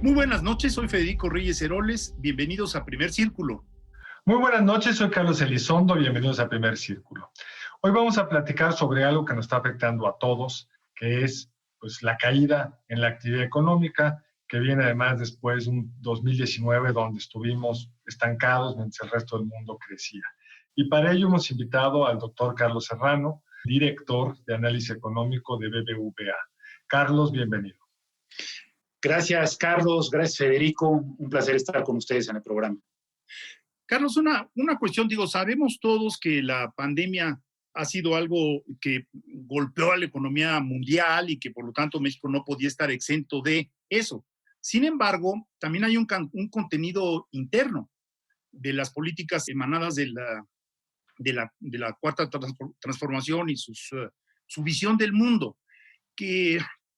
Muy buenas noches, soy Federico Reyes Heroles, bienvenidos a Primer Círculo. Muy buenas noches, soy Carlos Elizondo, bienvenidos a Primer Círculo. Hoy vamos a platicar sobre algo que nos está afectando a todos, que es la caída en la actividad económica, que viene además después de un 2019 donde estuvimos estancados mientras el resto del mundo crecía. Y para ello hemos invitado al doctor Carlos Serrano, director de análisis económico de BBVA. Carlos, bienvenido. Gracias, Carlos. Gracias, Federico. Un placer estar con ustedes en el programa. Carlos, una cuestión, sabemos todos que la pandemia ha sido algo que golpeó a la economía mundial y que por lo tanto México no podía estar exento de eso. Sin embargo, también hay un contenido interno de las políticas emanadas de la cuarta transformación y su visión del mundo.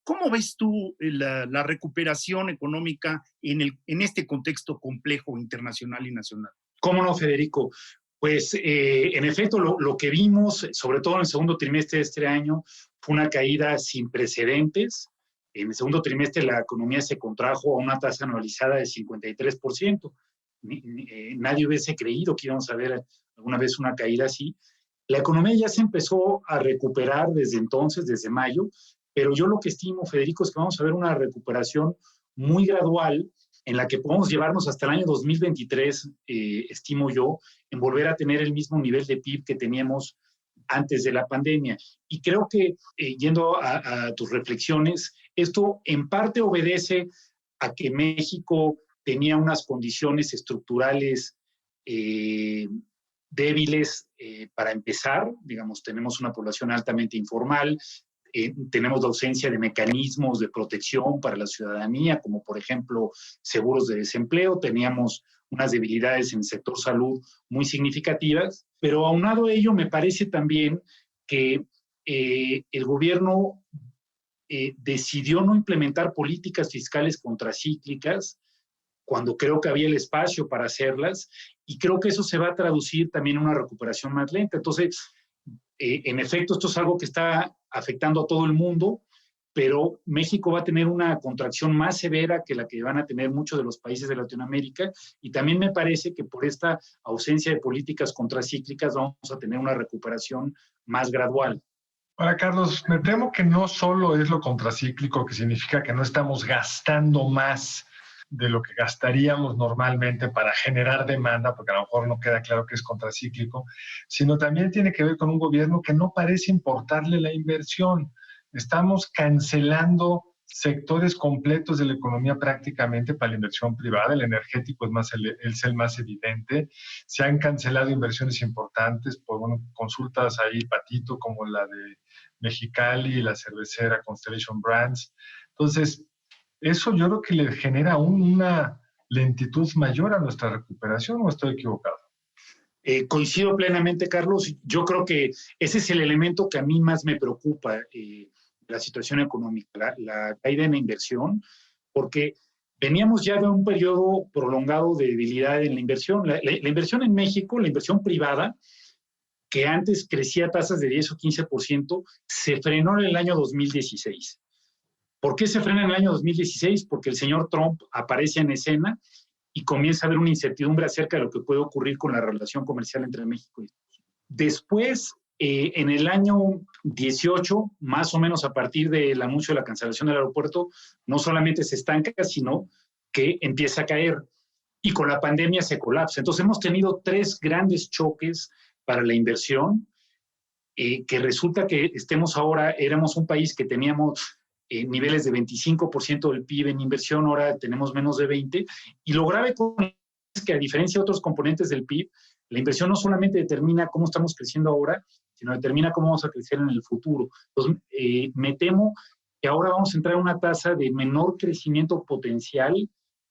¿Cómo ves tú la recuperación económica en este contexto complejo internacional y nacional? ¿Cómo no, Federico? Pues en efecto lo que vimos, sobre todo en el segundo trimestre de este año, fue una caída sin precedentes. En el segundo trimestre la economía se contrajo a una tasa anualizada de 53%. Nadie hubiese creído que íbamos a ver alguna vez una caída así. La economía ya se empezó a recuperar desde entonces, desde mayo, pero yo lo que estimo, Federico, es que vamos a ver una recuperación muy gradual en la que podemos llevarnos hasta el año 2023, estimo yo, en volver a tener el mismo nivel de PIB que teníamos antes de la pandemia. Y creo que, yendo a tus reflexiones, esto en parte obedece a que México tenía unas condiciones estructurales débiles para empezar. Digamos, tenemos una población altamente informal, tenemos la ausencia de mecanismos de protección para la ciudadanía, como por ejemplo seguros de desempleo, teníamos unas debilidades en el sector salud muy significativas, pero aunado a ello me parece también que el gobierno decidió no implementar políticas fiscales contracíclicas cuando creo que había el espacio para hacerlas, y creo que eso se va a traducir también en una recuperación más lenta. Entonces, en efecto, esto es algo que está afectando a todo el mundo, pero México va a tener una contracción más severa que la que van a tener muchos de los países de Latinoamérica, y también me parece que por esta ausencia de políticas contracíclicas vamos a tener una recuperación más gradual. Ahora, Carlos, me temo que no solo es lo contracíclico, que significa que no estamos gastando más de lo que gastaríamos normalmente para generar demanda, porque a lo mejor no queda claro que es contracíclico, sino también tiene que ver con un gobierno que no parece importarle la inversión. Estamos cancelando sectores completos de la economía prácticamente para la inversión privada. El energético es el más evidente. Se han cancelado inversiones importantes por consultas ahí, Patito, como la de Mexicali y la cervecera Constellation Brands. Entonces, eso yo creo que le genera una lentitud mayor a nuestra recuperación, ¿o estoy equivocado? Coincido plenamente, Carlos. Yo creo que ese es el elemento que a mí más me preocupa, la situación económica, la caída en la inversión, porque veníamos ya de un periodo prolongado de debilidad en la inversión. La inversión en México, la inversión privada, que antes crecía a tasas de 10 o 15%, se frenó en el año 2016. ¿Por qué se frena en el año 2016? Porque el señor Trump aparece en escena y comienza a haber una incertidumbre acerca de lo que puede ocurrir con la relación comercial entre México y Estados Unidos. Después, en el año 18, más o menos a partir del anuncio de la cancelación del aeropuerto, no solamente se estanca, sino que empieza a caer. Y con la pandemia se colapsa. Entonces hemos tenido tres grandes choques para la inversión, que resulta que éramos un país que teníamos niveles de 25% del PIB en inversión, ahora tenemos menos de 20%, y lo grave es que a diferencia de otros componentes del PIB, la inversión no solamente determina cómo estamos creciendo ahora, sino determina cómo vamos a crecer en el futuro. Entonces, me temo que ahora vamos a entrar a una tasa de menor crecimiento potencial,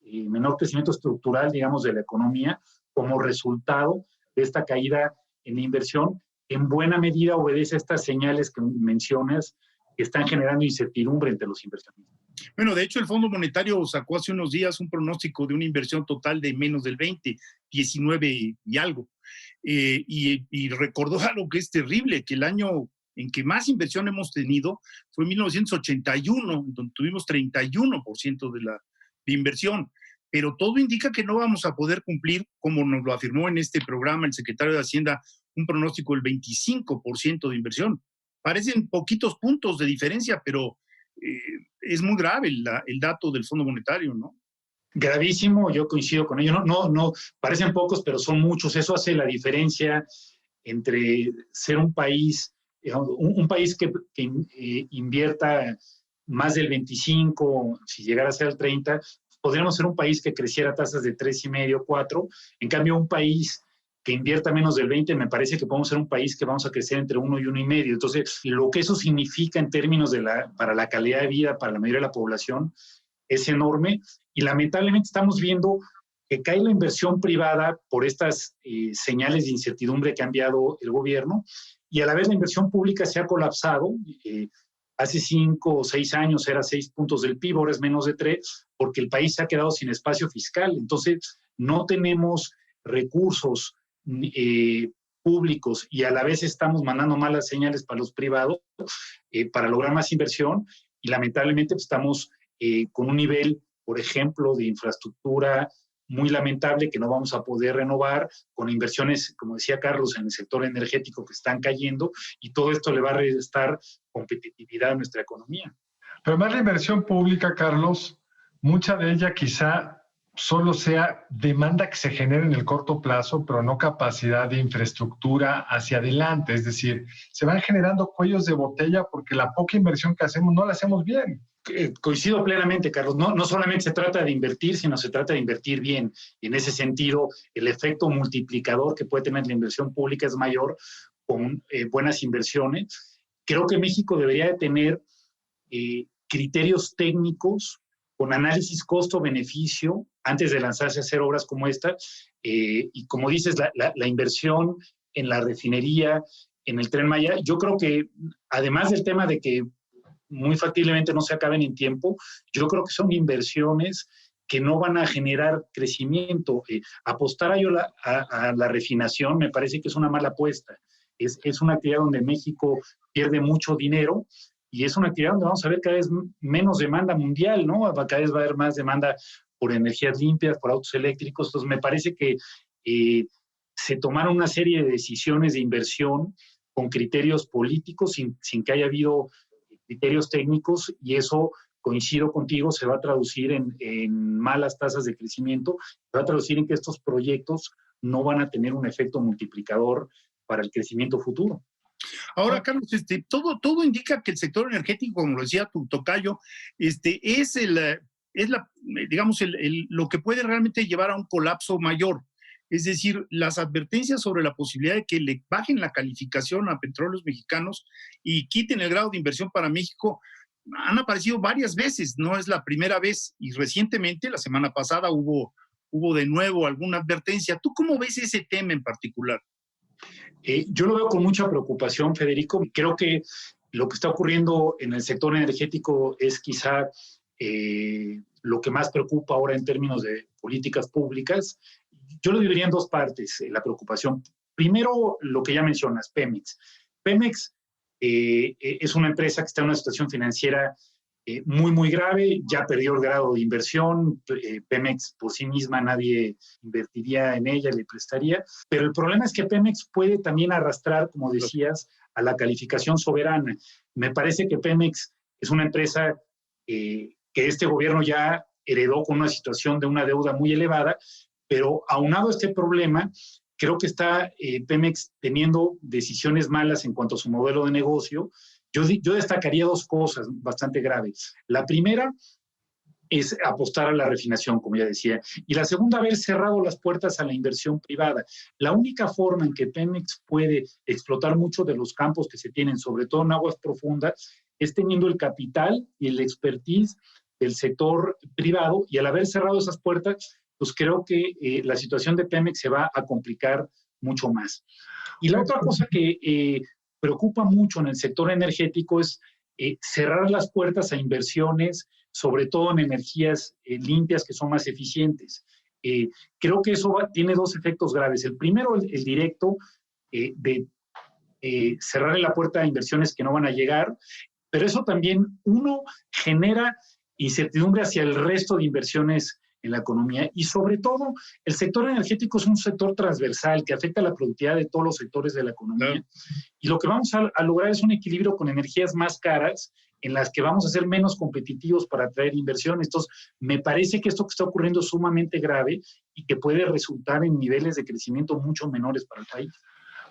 menor crecimiento estructural, digamos, de la economía, como resultado de esta caída en la inversión. En buena medida obedece a estas señales que mencionas, que están generando incertidumbre entre los inversionistas. Bueno, de hecho, el Fondo Monetario sacó hace unos días un pronóstico de una inversión total de menos del 20, 19 y algo. Y recordó algo que es terrible, que el año en que más inversión hemos tenido fue 1981, donde tuvimos 31% de inversión. Pero todo indica que no vamos a poder cumplir, como nos lo afirmó en este programa el secretario de Hacienda, un pronóstico del 25% de inversión. Parecen poquitos puntos de diferencia, pero es muy grave el dato del Fondo Monetario, ¿no? Gravísimo, yo coincido con ello. No, parecen pocos, pero son muchos. Eso hace la diferencia entre ser un país, un país que invierta más del 25, si llegara a ser el 30, podríamos ser un país que creciera a tasas de 3,5, 4. En cambio, un país que invierta menos del 20, me parece que podemos ser un país que vamos a crecer entre 1 y 1,5. Entonces, lo que eso significa en términos para la calidad de vida, para la mayoría de la población, es enorme. Y lamentablemente estamos viendo que cae la inversión privada por estas señales de incertidumbre que ha enviado el gobierno, y a la vez la inversión pública se ha colapsado. Hace 5 o 6 años era 6 puntos del PIB, ahora es menos de 3, porque el país se ha quedado sin espacio fiscal. Entonces, no tenemos recursos públicos y a la vez estamos mandando malas señales para los privados para lograr más inversión, y lamentablemente pues, estamos con un nivel, por ejemplo, de infraestructura muy lamentable que no vamos a poder renovar, con inversiones, como decía Carlos, en el sector energético que están cayendo, y todo esto le va a restar competitividad a nuestra economía. Pero más la inversión pública, Carlos, mucha de ella quizá solo sea demanda que se genere en el corto plazo, pero no capacidad de infraestructura hacia adelante. Es decir, se van generando cuellos de botella porque la poca inversión que hacemos no la hacemos bien. Coincido plenamente, Carlos. No solamente se trata de invertir, sino se trata de invertir bien. Y en ese sentido, el efecto multiplicador que puede tener la inversión pública es mayor con buenas inversiones. Creo que México debería de tener criterios técnicos con análisis costo-beneficio antes de lanzarse a hacer obras como esta. Y como dices, la inversión en la refinería, en el Tren Maya, yo creo que además del tema de que muy factiblemente no se acaben en tiempo, yo creo que son inversiones que no van a generar crecimiento. Apostar a la refinación me parece que es una mala apuesta. Es una actividad donde México pierde mucho dinero, y es una actividad donde vamos a ver cada vez menos demanda mundial, ¿no? Cada vez va a haber más demanda por energías limpias, por autos eléctricos. Entonces me parece que se tomaron una serie de decisiones de inversión con criterios políticos sin que haya habido criterios técnicos, y eso, coincido contigo, se va a traducir en malas tasas de crecimiento, se va a traducir en que estos proyectos no van a tener un efecto multiplicador para el crecimiento futuro. Ahora, Carlos, todo indica que el sector energético, como lo decía tu tocayo, digamos, lo que puede realmente llevar a un colapso mayor. Es decir, las advertencias sobre la posibilidad de que le bajen la calificación a Petróleos Mexicanos y quiten el grado de inversión para México han aparecido varias veces, no es la primera vez, y recientemente, la semana pasada, hubo de nuevo alguna advertencia. ¿Tú cómo ves ese tema en particular? Yo lo veo con mucha preocupación, Federico. Creo que lo que está ocurriendo en el sector energético es quizá lo que más preocupa ahora en términos de políticas públicas. Yo lo dividiría en dos partes, la preocupación. Primero, lo que ya mencionas, Pemex. Pemex es una empresa que está en una situación financiera muy, muy grave, ya perdió el grado de inversión. Pemex por sí misma nadie invertiría en ella, le prestaría, pero el problema es que Pemex puede también arrastrar, como decías, a la calificación soberana. Me parece que Pemex es una empresa que este gobierno ya heredó con una situación de una deuda muy elevada, pero aunado a este problema, creo que está Pemex teniendo decisiones malas en cuanto a su modelo de negocio. Yo destacaría dos cosas bastante graves. La primera es apostar a la refinación, como ya decía, y la segunda, haber cerrado las puertas a la inversión privada. La única forma en que Pemex puede explotar muchos de los campos que se tienen, sobre todo en aguas profundas, es teniendo el capital y el expertise del sector privado, y al haber cerrado esas puertas, pues creo que la situación de Pemex se va a complicar mucho más. Y la otra cosa que preocupa mucho en el sector energético es cerrar las puertas a inversiones, sobre todo en energías limpias que son más eficientes. Creo que eso tiene dos efectos graves. El primero, el directo de cerrarle la puerta a inversiones que no van a llegar, pero eso también, uno, genera incertidumbre hacia el resto de inversiones en la economía y sobre todo el sector energético es un sector transversal que afecta la productividad de todos los sectores de la economía y lo que vamos a lograr es un equilibrio con energías más caras en las que vamos a ser menos competitivos para atraer inversiones. Entonces, me parece que esto que está ocurriendo es sumamente grave y que puede resultar en niveles de crecimiento mucho menores para el país.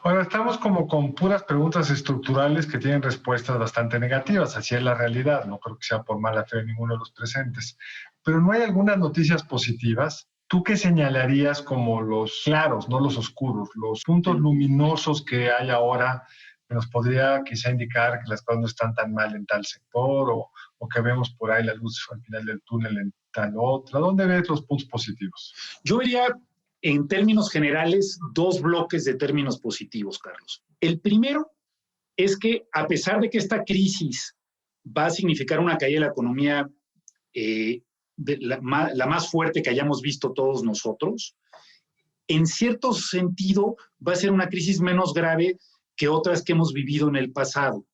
Ahora, estamos como con puras preguntas estructurales que tienen respuestas bastante negativas. Así es la realidad. No creo que sea por mala fe de ninguno de los presentes. Pero ¿no hay algunas noticias positivas? ¿Tú qué señalarías como los claros, no los oscuros, los puntos luminosos que hay ahora que nos podría quizá indicar que las cosas no están tan mal en tal sector o que vemos por ahí la luz al final del túnel en tal otra? ¿Dónde ves los puntos positivos? Yo diría, en términos generales, dos bloques de términos positivos, Carlos. El primero es que, a pesar de que esta crisis va a significar una caída de la economía la más fuerte que hayamos visto todos nosotros, en cierto sentido va a ser una crisis menos grave que otras que hemos vivido en el pasado.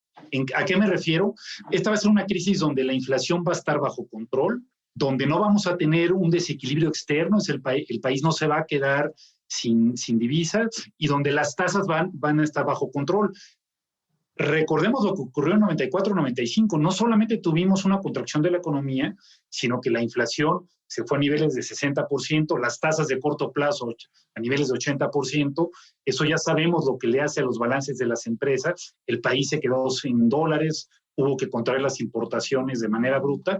¿A qué me refiero? Esta va a ser una crisis donde la inflación va a estar bajo control, donde no vamos a tener un desequilibrio externo, el país no se va a quedar sin divisas y donde las tasas van a estar bajo control. Recordemos lo que ocurrió en 94-95, no solamente tuvimos una contracción de la economía, sino que la inflación se fue a niveles de 60%, las tasas de corto plazo a niveles de 80%, eso ya sabemos lo que le hace a los balances de las empresas, el país se quedó sin dólares, hubo que contraer las importaciones de manera bruta.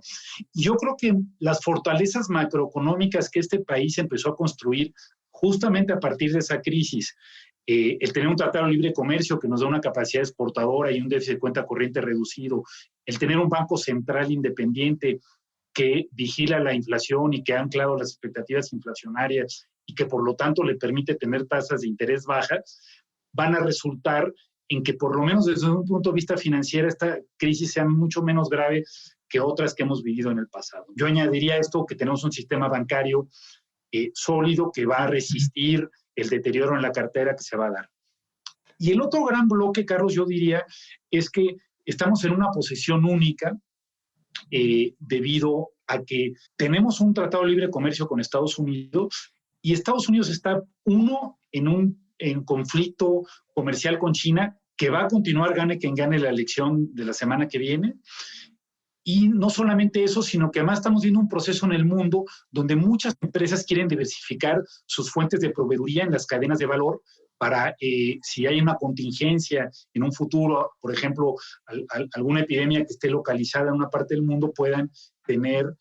Y yo creo que las fortalezas macroeconómicas que este país empezó a construir justamente a partir de esa crisis, el tener un tratado de libre comercio que nos da una capacidad exportadora y un déficit de cuenta corriente reducido, el tener un banco central independiente que vigila la inflación y que ha anclado las expectativas inflacionarias y que por lo tanto le permite tener tasas de interés bajas, van a resultar en que por lo menos desde un punto de vista financiero esta crisis sea mucho menos grave que otras que hemos vivido en el pasado. Yo añadiría a esto que tenemos un sistema bancario sólido que va a resistir el deterioro en la cartera que se va a dar. Y el otro gran bloque, Carlos, yo diría, es que estamos en una posición única debido a que tenemos un tratado de libre comercio con Estados Unidos y Estados Unidos está, en conflicto comercial con China que va a continuar gane quien gane la elección de la semana que viene. Y no solamente eso, sino que además estamos viendo un proceso en el mundo donde muchas empresas quieren diversificar sus fuentes de proveeduría en las cadenas de valor para, si hay una contingencia en un futuro, por ejemplo, alguna epidemia que esté localizada en una parte del mundo, puedan tener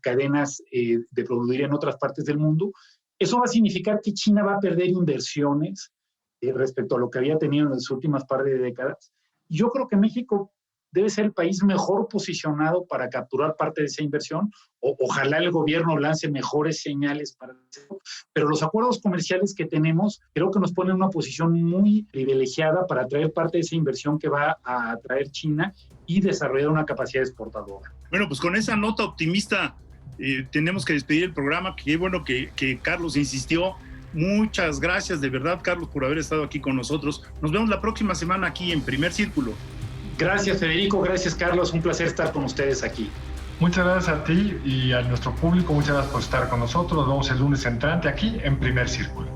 cadenas de proveeduría en otras partes del mundo. Eso va a significar que China va a perder inversiones respecto a lo que había tenido en las últimas par de décadas. Yo creo que México debe ser el país mejor posicionado para capturar parte de esa inversión. Ojalá el gobierno lance mejores señales para eso. Pero los acuerdos comerciales que tenemos creo que nos ponen en una posición muy privilegiada para atraer parte de esa inversión que va a atraer China y desarrollar una capacidad exportadora. Bueno, pues con esa nota optimista tenemos que despedir el programa. Qué bueno que Carlos insistió. Muchas gracias de verdad, Carlos, por haber estado aquí con nosotros. Nos vemos la próxima semana aquí en Primer Círculo. Gracias, Federico. Gracias, Carlos. Un placer estar con ustedes aquí. Muchas gracias a ti y a nuestro público. Muchas gracias por estar con nosotros. Nos vemos el lunes entrante aquí en Primer Círculo.